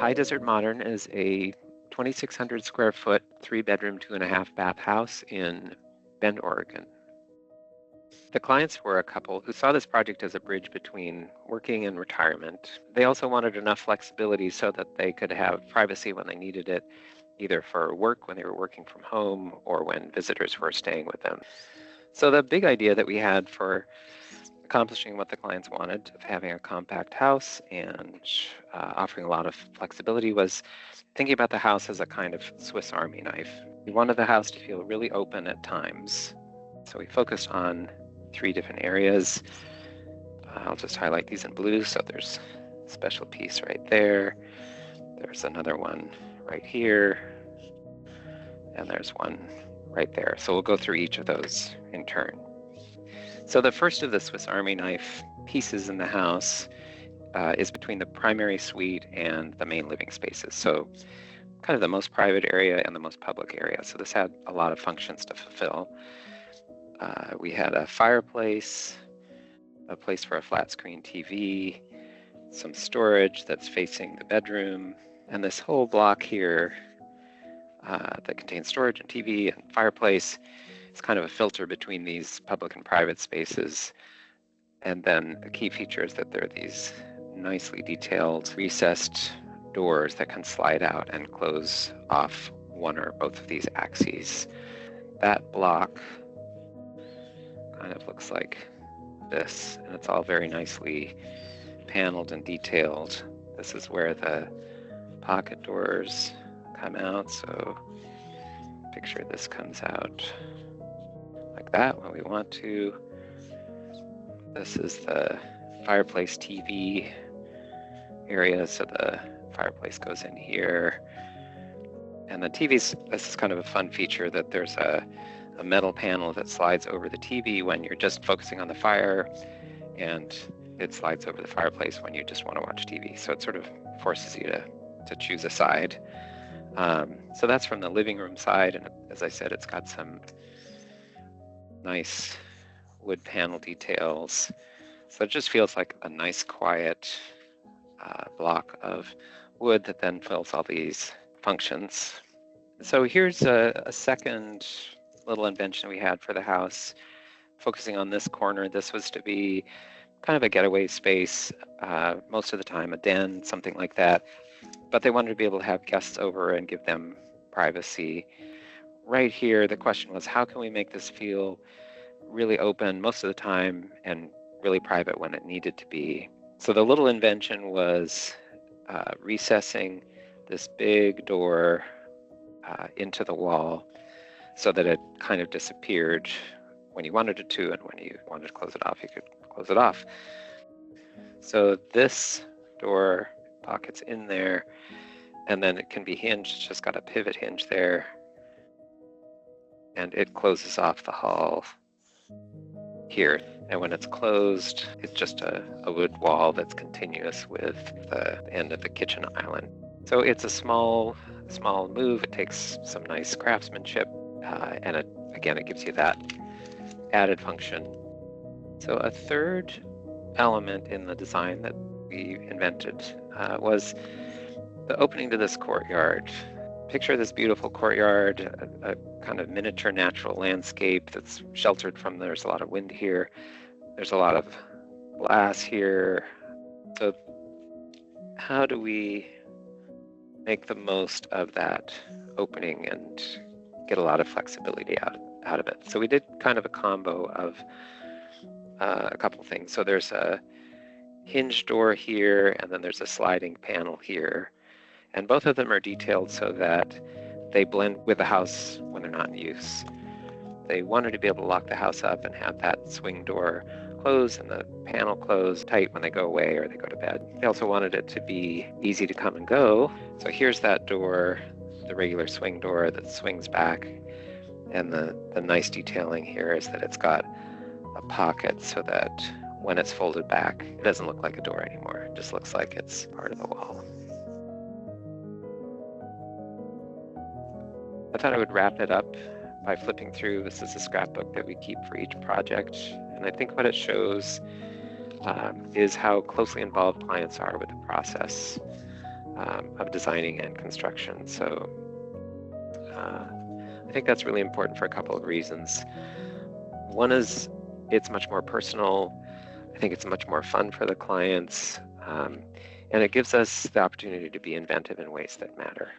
High Desert Modern is a 2,600 square foot, 3-bedroom, 2.5-bath house in Bend, Oregon. The clients were a couple who saw this project as a bridge between working and retirement. They also wanted enough flexibility so that they could have privacy when they needed it, either for work when they were working from home or when visitors were staying with them. So the big idea that we had for accomplishing what the clients wanted, of having a compact house and offering a lot of flexibility, was thinking about the house as a kind of Swiss Army knife. We wanted the house to feel really open at times. So we focused on 3 different areas. I'll just highlight these in blue. So there's a special piece right there. There's another one right here. And there's one right there. So we'll go through each of those in turn. So the first of the Swiss Army knife pieces in the house is between the primary suite and the main living spaces. So kind of the most private area and the most public area. So this had a lot of functions to fulfill. We had a fireplace, a place for a flat screen TV, some storage that's facing the bedroom, and this whole block here that contains storage and TV and fireplace. It's kind of a filter between these public and private spaces. And then a key feature is that there are these nicely detailed recessed doors that can slide out and close off one or both of these axes. That block kind of looks like this, and it's all very nicely paneled and detailed. This is where the pocket doors come out. So picture this comes out like that when we want to. This is the fireplace TV area, so the fireplace goes in here. And the TV's, this is kind of a fun feature, that there's a metal panel that slides over the TV when you're just focusing on the fire, and it slides over the fireplace when you just want to watch TV. So it sort of forces you to choose a side. So that's from the living room side, and as I said, it's got some nice wood panel details. So it just feels like a nice, quiet block of wood that then fills all these functions. So here's a second little invention we had for the house, focusing on this corner. This was to be kind of a getaway space, most of the time a den, something like that. But they wanted to be able to have guests over and give them privacy. Right here, the question was, how can we make this feel really open most of the time and really private when it needed to be? So the little invention was recessing this big door into the wall so that it kind of disappeared when you wanted it to, and when you wanted to close it off, you could close it off. So this door pocket's in there, and then it can be hinged. It's just got a pivot hinge there, and it closes off the hall here. And when it's closed, it's just a wood wall that's continuous with the end of the kitchen island. So it's a small move. It takes some nice craftsmanship, and it gives you that added function. So a third element in the design that we invented was the opening to this courtyard. Picture this beautiful courtyard, a kind of miniature natural landscape that's sheltered from, there's a lot of wind here. There's a lot of glass here. So how do we make the most of that opening and get a lot of flexibility out of it? So we did kind of a combo of a couple things. So there's a hinge door here, and then there's a sliding panel here. And both of them are detailed so that they blend with the house when they're not in use. They wanted to be able to lock the house up and have that swing door close and the panel close tight when they go away or they go to bed. They also wanted it to be easy to come and go. So here's that door, the regular swing door that swings back. And the nice detailing here is that it's got a pocket so that when it's folded back, it doesn't look like a door anymore. It just looks like it's part of the wall. I thought I would wrap it up by flipping through. This is a scrapbook that we keep for each project. And I think what it shows is how closely involved clients are with the process. of designing and construction. So I think that's really important for a couple of reasons. One is it's much more personal. I think it's much more fun for the clients. And it gives us the opportunity to be inventive in ways that matter.